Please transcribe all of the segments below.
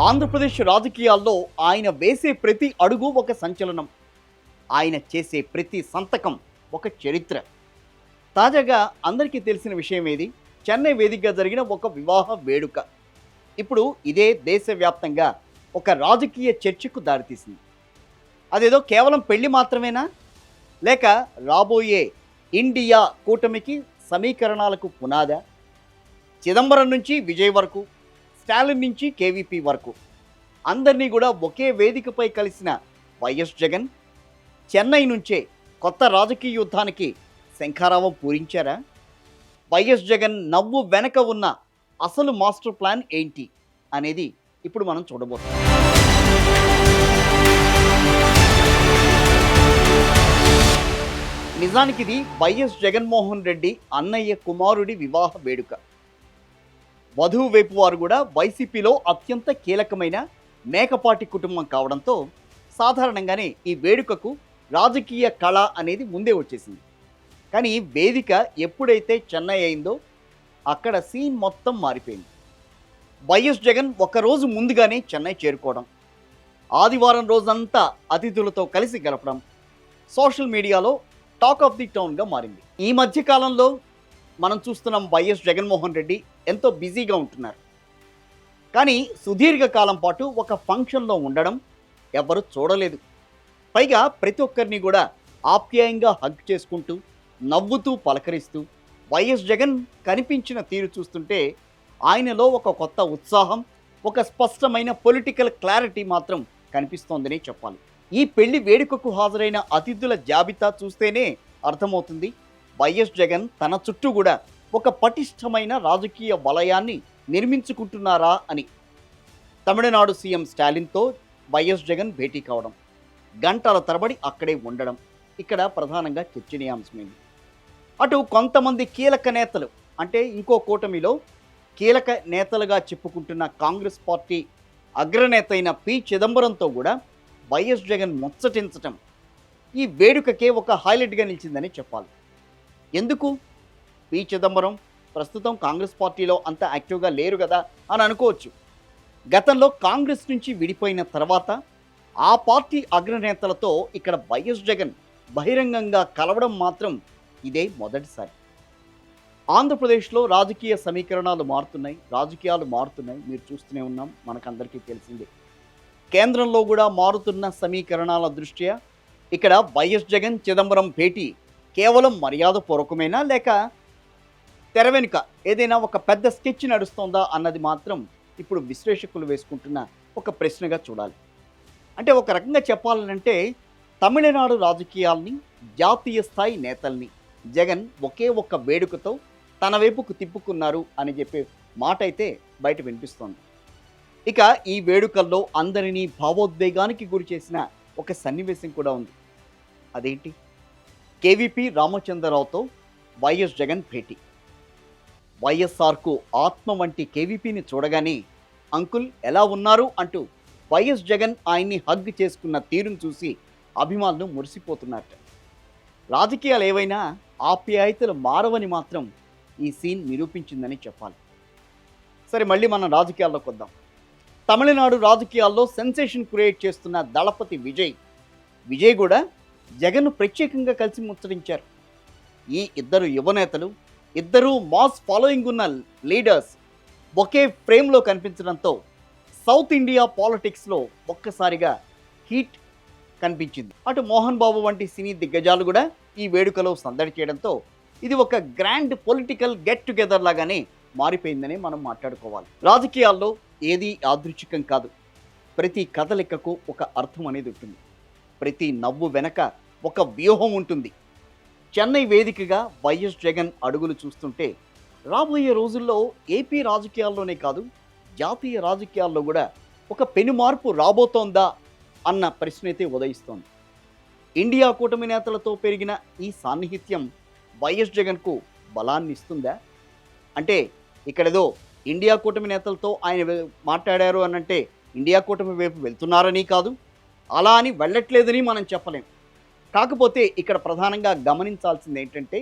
ఆంధ్రప్రదేశ్ రాజకీయాల్లో ఆయన వేసే ప్రతి అడుగు ఒక సంచలనం. ఆయన చేసే ప్రతి సంతకం ఒక చరిత్ర. తాజాగా అందరికీ తెలిసిన విషయం ఏది? చెన్నై వేదికగా జరిగిన ఒక వివాహ వేడుక. ఇప్పుడు ఇదే దేశవ్యాప్తంగా ఒక రాజకీయ చర్చకు దారితీసింది. అదేదో కేవలం పెళ్లి మాత్రమేనా? లేక రాబోయే ఇండియా కూటమికి సమీకరణాలకు పునాదా? చిదంబరం నుంచి విజయ్ వరకు, స్టాలిన్ నుంచి కేవీపీ వరకు అందరినీ కూడా ఒకే వేదికపై కలిసిన వైఎస్ జగన్ చెన్నై నుంచే కొత్త రాజకీయ యుద్ధానికి శంఖారావం పూరించారా? వైఎస్ జగన్ నవ్వు వెనక ఉన్న అసలు మాస్టర్ ప్లాన్ ఏంటి అనేది ఇప్పుడు మనం చూడబోతున్నాం. నిజానికి ఇది వైఎస్ జగన్మోహన్ రెడ్డి అన్నయ్య కుమారుడి వివాహ వేడుక. వధువు వైపు వారు కూడా వైసీపీలో అత్యంత కీలకమైన మేకపాటి కుటుంబం కావడంతో సాధారణంగానే ఈ వేడుకకు రాజకీయ కళ అనేది ముందే వచ్చేసింది. కానీ వేదిక ఎప్పుడైతే చెన్నై అయిందో అక్కడ సీన్ మొత్తం మారిపోయింది. వైఎస్ జగన్ ఒకరోజు ముందుగానే చెన్నై చేరుకోవడం, ఆదివారం రోజంతా అతిథులతో కలిసి గడపడం సోషల్ మీడియాలో టాక్ ఆఫ్ ది టౌన్గా మారింది. ఈ మధ్య కాలంలో మనం చూస్తున్నాం వైఎస్ జగన్మోహన్ రెడ్డి ఎంతో బిజీగా ఉంటున్నారు. కానీ సుదీర్ఘకాలం పాటు ఒక ఫంక్షన్లో ఉండడం ఎవరు చూడలేదు. పైగా ప్రతి ఒక్కరిని కూడా ఆప్యాయంగా హగ్ చేసుకుంటూ నవ్వుతూ పలకరిస్తూ వైఎస్ జగన్ కనిపించిన తీరు చూస్తుంటే ఆయనలో ఒక కొత్త ఉత్సాహం, ఒక స్పష్టమైన పొలిటికల్ క్లారిటీ మాత్రం కనిపిస్తోందని చెప్పాలి. ఈ పెళ్లి వేడుకకు హాజరైన అతిథుల జాబితా చూస్తేనే అర్థమవుతుంది వైఎస్ జగన్ తన చుట్టూ కూడా ఒక పటిష్టమైన రాజకీయ వలయాన్ని నిర్మించుకుంటున్నారా అని. తమిళనాడు సీఎం స్టాలిన్తో వైఎస్ జగన్ భేటీ కావడం, గంటల తరబడి అక్కడే ఉండడం ఇక్కడ ప్రధానంగా చర్చనీయాంశమైంది. అటు కొంతమంది కీలక నేతలు, అంటే ఇంకో కూటమిలో కీలక నేతలుగా చెప్పుకుంటున్న కాంగ్రెస్ పార్టీ అగ్రనేత అయిన పి చిదంబరంతో కూడా వైఎస్ జగన్ ముచ్చటించటం ఈ వేడుకకే ఒక హైలైట్గా నిలిచిందని చెప్పాలి. ఎందుకు? పి చిదంబరం ప్రస్తుతం కాంగ్రెస్ పార్టీలో అంత యాక్టివ్గా లేరు కదా అని అనుకోవచ్చు. గతంలో కాంగ్రెస్ నుంచి విడిపోయిన తర్వాత ఆ పార్టీ అగ్రనేతలతో ఇక్కడ వైఎస్ జగన్ బహిరంగంగా కలవడం మాత్రం ఇదే మొదటిసారి. ఆంధ్రప్రదేశ్లో రాజకీయ సమీకరణాలు మారుతున్నాయి, రాజకీయాలు మారుతున్నాయి, మీరు చూస్తూనే ఉన్నాం, మనకందరికీ తెలిసిందే. కేంద్రంలో కూడా మారుతున్న సమీకరణాల దృష్ట్యా ఇక్కడ వైఎస్ జగన్ చిదంబరం భేటీ కేవలం మర్యాదపూర్వకమేనా, లేక తెర వెనుక ఏదైనా ఒక పెద్ద స్కెచ్ నడుస్తోందా అన్నది మాత్రం ఇప్పుడు విశ్లేషకులు వేసుకుంటున్న ఒక ప్రశ్నగా చూడాలి. అంటే ఒక రకంగా చెప్పాలంటే తమిళనాడు రాజకీయాల్ని, జాతీయ స్థాయి నేతల్ని జగన్ ఒకే ఒక్క వేడుకతో తన వైపుకు తిప్పుకున్నారు అని చెప్పే మాట అయితే బయట వినిపిస్తోంది. ఇక ఈ వేడుకల్లో అందరినీ భావోద్వేగానికి గురి చేసిన ఒక సన్నివేశం కూడా ఉంది. అదేంటి? కేవీపీ రామచంద్రరావుతో వైఎస్ జగన్ భేటీ. వైఎస్ఆర్కు ఆత్మ వంటి కేవీపీని చూడగానే అంకుల్ ఎలా ఉన్నారు అంటూ వైఎస్ జగన్ ఆయన్ని హగ్ చేసుకున్న తీరును చూసి అభిమానులు మురిసిపోతున్నట్టు. రాజకీయాలు ఏవైనా ఆప్యాయతలు మారవని మాత్రం ఈ సీన్ నిరూపించిందని చెప్పాలి. సరే, మళ్ళీ మనం రాజకీయాల్లోకి వద్దాం. తమిళనాడు రాజకీయాల్లో సెన్సేషన్ క్రియేట్ చేస్తున్న దళపతి విజయ్ కూడా జగన్ను ప్రత్యేకంగా కలిసి ముచ్చటించారు. ఈ ఇద్దరు యువనేతలు, ఇద్దరూ మాస్ ఫాలోయింగ్ ఉన్న లీడర్స్ ఒకే ఫ్రేమ్లో కనిపించడంతో సౌత్ ఇండియా పాలిటిక్స్లో ఒక్కసారిగా హీట్ కనిపించింది. అటు మోహన్ బాబు వంటి సినీ దిగ్గజాలు కూడా ఈ వేడుకలో సందడి చేయడంతో ఇది ఒక గ్రాండ్ పొలిటికల్ గెట్ టుగెదర్ లాగానే మారిపోయిందని మనం మాట్లాడుకోవాలి. రాజకీయాల్లో ఏది యాదృచ్ఛికం కాదు. ప్రతి కదలికకు ఒక అర్థం అనేది ఉంటుంది. ప్రతి నవ్వు వెనక ఒక వ్యూహం ఉంటుంది. చెన్నై వేదికగా వైఎస్ జగన్ అడుగులు చూస్తుంటే రాబోయే రోజుల్లో ఏపీ రాజకీయాల్లోనే కాదు, జాతీయ రాజకీయాల్లో కూడా ఒక పెనుమార్పు రాబోతోందా అన్న ప్రశ్న అయితే ఉదయిస్తోంది. ఇండియా కూటమి నేతలతో పెరిగిన ఈ సాన్నిహిత్యం వైఎస్ జగన్కు బలాన్ని ఇస్తుందా? అంటే ఇక్కడేదో ఇండియా కూటమి నేతలతో ఆయన మాట్లాడారు అనంటే ఇండియా కూటమి వైపు వెళ్తున్నారని కాదు, అలా అని వెళ్ళట్లేదని మనం చెప్పలేం. కాకపోతే ఇక్కడ ప్రధానంగా గమనించాల్సింది ఏంటంటే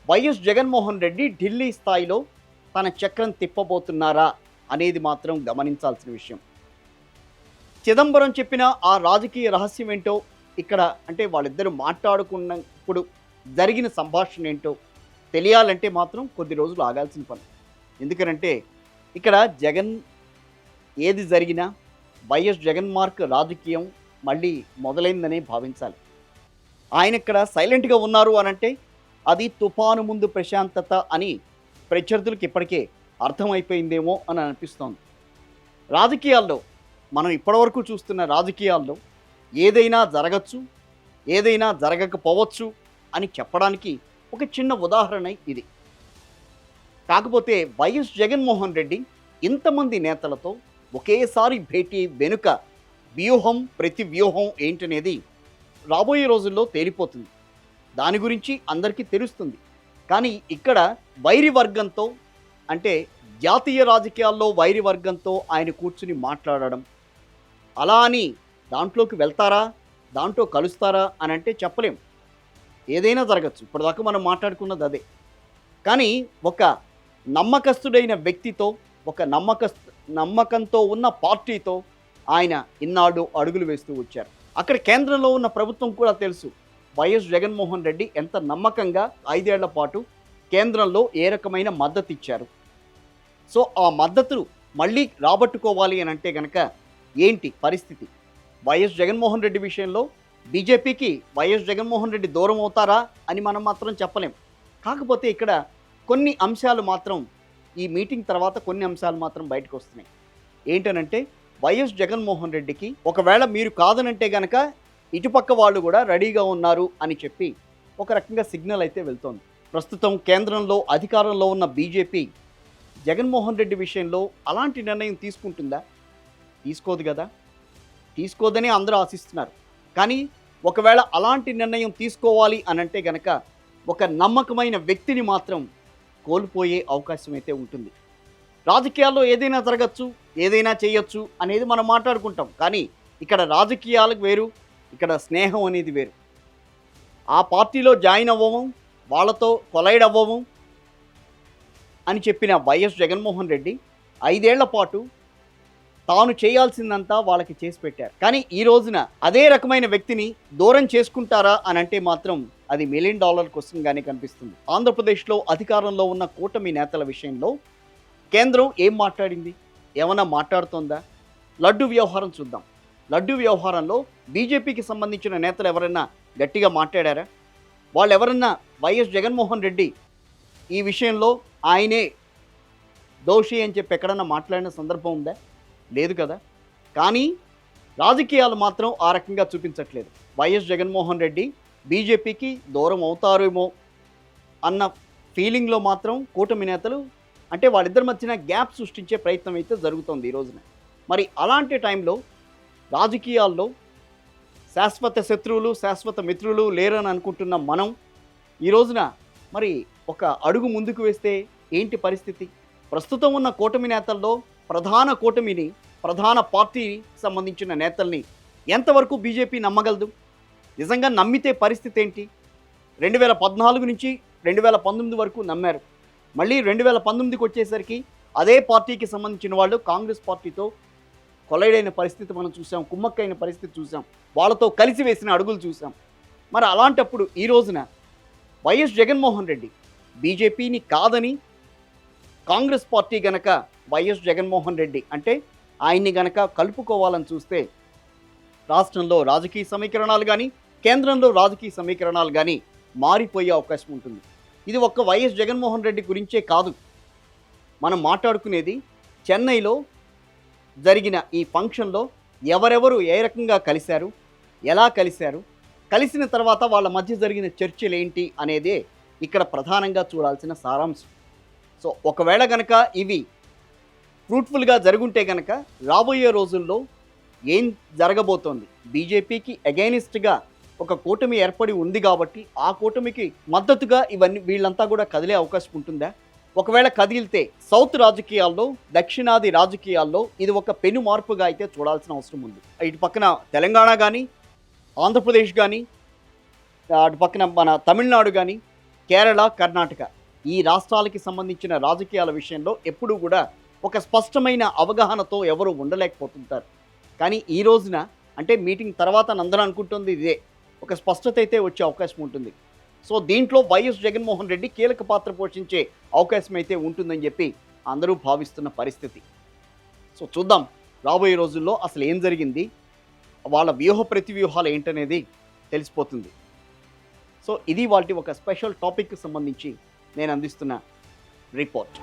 వైఎస్ జగన్మోహన్ రెడ్డి ఢిల్లీ స్థాయిలో తన చక్రం తిప్పబోతున్నారా అనేది మాత్రం గమనించాల్సిన విషయం. చిదంబరం చెప్పిన ఆ రాజకీయ రహస్యం ఏంటో ఇక్కడ అంటే వాళ్ళిద్దరూ మాట్లాడుకున్నప్పుడు జరిగిన సంభాషణ ఏంటో తెలియాలంటే మాత్రం కొద్ది రోజులు ఆగాల్సిన పని. ఎందుకనంటే ఇక్కడ జగన్ ఏది జరిగినా వైఎస్ జగన్ మార్క్ రాజకీయం మళ్ళీ మొదలైందనే భావించాలి. ఆయన ఇక్కడ సైలెంట్గా ఉన్నారు అనంటే అది తుఫాను ముందు ప్రశాంతత అని ప్రత్యర్థులకు ఇప్పటికే అర్థమైపోయిందేమో అని అనిపిస్తోంది. రాజకీయాల్లో మనం ఇప్పటివరకు చూస్తున్న రాజకీయాల్లో ఏదైనా జరగచ్చు, ఏదైనా జరగకపోవచ్చు అని చెప్పడానికి ఒక చిన్న ఉదాహరణ ఇది. కాకపోతే వైఎస్ జగన్మోహన్ రెడ్డి ఇంతమంది నేతలతో ఒకేసారి భేటీ వెనుక వ్యూహం, ప్రతి వ్యూహం ఏంటనేది రాబోయే రోజుల్లో తేలిపోతుంది. దాని గురించి అందరికీ తెలుస్తుంది. కానీ ఇక్కడ వైరి వర్గంతో అంటే జాతీయ రాజకీయాల్లో వైరి వర్గంతో ఆయన కూర్చుని మాట్లాడడం, అలా అని దాంట్లోకి వెళ్తారా, దాంట్లో కలుస్తారా అని అంటే చెప్పలేం. ఏదైనా జరగచ్చు. ఇప్పటిదాకా మనం మాట్లాడుకున్నది అదే. కానీ ఒక నమ్మకస్తుడైన వ్యక్తితో, ఒక నమ్మకంతో ఉన్న పార్టీతో ఆయన ఇన్నాళ్ళు అడుగులు వేస్తూ వచ్చారు. అక్కడ కేంద్రంలో ఉన్న ప్రభుత్వం కూడా తెలుసు వైఎస్ జగన్మోహన్ రెడ్డి ఎంత నమ్మకంగా 5 ఏళ్ల పాటు కేంద్రంలో ఏ రకమైన మద్దతు ఇచ్చారు. సో ఆ మద్దతు మళ్ళీ రాబట్టుకోవాలి అని అంటే కనుక ఏంటి పరిస్థితి? వైఎస్ జగన్మోహన్ రెడ్డి విషయంలో బీజేపీకి వైఎస్ జగన్మోహన్ రెడ్డి దూరం అవుతారా అని మనం మాత్రం చెప్పలేం. కాకపోతే ఇక్కడ కొన్ని అంశాలు మాత్రం ఈ మీటింగ్ తర్వాత కొన్ని అంశాలు మాత్రం బయటకు వస్తున్నాయి. ఏంటనంటే వైఎస్ జగన్మోహన్ రెడ్డికి ఒకవేళ మీరు కాదనంటే గనక ఇటుపక్క వాళ్ళు కూడా రెడీగా ఉన్నారు అని చెప్పి ఒక రకంగా సిగ్నల్ అయితే వెళ్తోంది. ప్రస్తుతం కేంద్రంలో అధికారంలో ఉన్న బీజేపీ జగన్మోహన్ రెడ్డి విషయంలో అలాంటి నిర్ణయం తీసుకుంటుందా? తీసుకోదు కదా. తీసుకోదని అందరూ ఆశిస్తున్నారు. కానీ ఒకవేళ అలాంటి నిర్ణయం తీసుకోవాలి అనంటే గనక ఒక నమ్మకమైన వ్యక్తిని మాత్రం కోల్పోయే అవకాశం అయితే ఉంటుంది. రాజకీయాల్లో ఏదైనా జరగచ్చు, ఏదైనా చేయొచ్చు అనేది మనం మాట్లాడుకుంటాం. కానీ ఇక్కడ రాజకీయాలకు వేరు, ఇక్కడ స్నేహం అనేది వేరు. ఆ పార్టీలో జాయిన్ అవ్వము, వాళ్ళతో కొలైడ్ అవ్వము అని చెప్పిన వైఎస్ జగన్మోహన్ రెడ్డి 5 ఏళ్ల పాటు తాను చేయాల్సిందంతా వాళ్ళకి చేసి పెట్టారు. కానీ ఈ రోజున అదే రకమైన వ్యక్తిని దూరం చేసుకుంటారా అని అంటే మాత్రం అది $1 మిలియన్ క్వశ్చన్గానే కనిపిస్తుంది. ఆంధ్రప్రదేశ్లో అధికారంలో ఉన్న కూటమి నేతల విషయంలో కేంద్రం ఏం మాట్లాడింది? ఏమన్నా మాట్లాడుతోందా? లడ్డు వ్యవహారం చూద్దాం. లడ్డు వ్యవహారంలో బీజేపీకి సంబంధించిన నేతలు ఎవరైనా గట్టిగా మాట్లాడారా? వాళ్ళు ఎవరన్నా వైఎస్ జగన్మోహన్ రెడ్డి ఈ విషయంలో ఆయనే దోషి అని చెప్పి ఎక్కడన్నా మాట్లాడిన సందర్భం ఉందా? లేదు కదా. కానీ రాజకీయాలు మాత్రం ఆ రకంగా చూపించట్లేదు. వైఎస్ జగన్మోహన్ రెడ్డి బీజేపీకి దూరం అవుతారేమో అన్న ఫీలింగ్లో మాత్రం కూటమి నేతలు అంటే వాళ్ళిద్దరి మధ్యన గ్యాప్ సృష్టించే ప్రయత్నం అయితే జరుగుతుంది ఈ రోజున. మరి అలాంటి టైంలో రాజకీయాల్లో శాశ్వత శత్రువులు, శాశ్వత మిత్రులు లేరని అనుకుంటున్న మనం ఈ రోజున మరి ఒక అడుగు ముందుకు వేస్తే ఏంటి పరిస్థితి? ప్రస్తుతం ఉన్న కూటమి నేతల్లో ప్రధాన పార్టీకి సంబంధించిన నేతల్ని ఎంతవరకు బీజేపీ నమ్మగలదు? నిజంగా నమ్మితే పరిస్థితి ఏంటి? 2014 నుంచి 2019 వరకు నమ్మారు. మళ్ళీ 2019కి వచ్చేసరికి అదే పార్టీకి సంబంధించిన వాళ్ళు కాంగ్రెస్ పార్టీతో కొలైడైన పరిస్థితి మనం చూసాం, కుమ్మక్కైన పరిస్థితి చూసాం, వాళ్ళతో కలిసి వేసిన అడుగులు చూసాం. మరి అలాంటప్పుడు ఈ రోజున వైఎస్ జగన్మోహన్ రెడ్డి బీజేపీని కాదని కాంగ్రెస్ పార్టీ గనక వైఎస్ జగన్మోహన్ రెడ్డి అంటే ఆయన్ని గనక కలుపుకోవాలని చూస్తే రాష్ట్రంలో రాజకీయ సమీకరణాలు కానీ, కేంద్రంలో రాజకీయ సమీకరణాలు కానీ మారిపోయే అవకాశం ఉంటుంది. ఇది ఒక్క వైఎస్ జగన్మోహన్ రెడ్డి గురించే కాదు. మనం మాట్లాడుకునేది చెన్నైలో జరిగిన ఈ ఫంక్షన్లో ఎవరెవరు ఏ రకంగా కలిశారు, ఎలా కలిశారు, కలిసిన తర్వాత వాళ్ళ మధ్య జరిగిన చర్చలు ఏంటి అనేదే ఇక్కడ ప్రధానంగా చూడాల్సిన సారాంశం. సో ఒకవేళ కనుక ఇవి ఫ్రూట్ఫుల్గా జరుగుంటే కనుక రాబోయే రోజుల్లో ఏం జరగబోతోంది? బీజేపీకి అగైనిస్ట్గా ఒక కూటమి ఏర్పడి ఉంది కాబట్టి ఆ కూటమికి మద్దతుగా వీళ్ళంతా కూడా కదిలే అవకాశం ఉంటుందా? ఒకవేళ కదిలితే సౌత్ రాజకీయాల్లో, దక్షిణాది రాజకీయాల్లో ఇది ఒక పెను మార్పుగా అయితే చూడాల్సిన అవసరం ఉంది. ఇటు పక్కన తెలంగాణ కానీ, ఆంధ్రప్రదేశ్ కానీ, అటు పక్కన మన తమిళనాడు కానీ, కేరళ, కర్ణాటక ఈ రాష్ట్రాలకి సంబంధించిన రాజకీయాల విషయంలో ఎప్పుడూ కూడా ఒక స్పష్టమైన అవగాహనతో ఎవరు ఉండలేకపోతుంటారు. కానీ ఈ రోజున అంటే మీటింగ్ తర్వాత అందరూ అనుకుంటుంది ఇదే, ఒక స్పష్టత అయితే వచ్చే అవకాశం ఉంటుంది. సో దీంట్లో వైఎస్ జగన్మోహన్ రెడ్డి కీలక పాత్ర పోషించే అవకాశం అయితే ఉంటుందని చెప్పి అందరూ భావిస్తున్న పరిస్థితి. సో చూద్దాం రాబోయే రోజుల్లో అసలు ఏం జరిగింది, వాళ్ళ వ్యూహ ప్రతివ్యూహాలు ఏంటనేది తెలిసిపోతుంది. సో ఇది వాటి ఒక స్పెషల్ టాపిక్కి సంబంధించి నేను అందిస్తున్న రిపోర్ట్.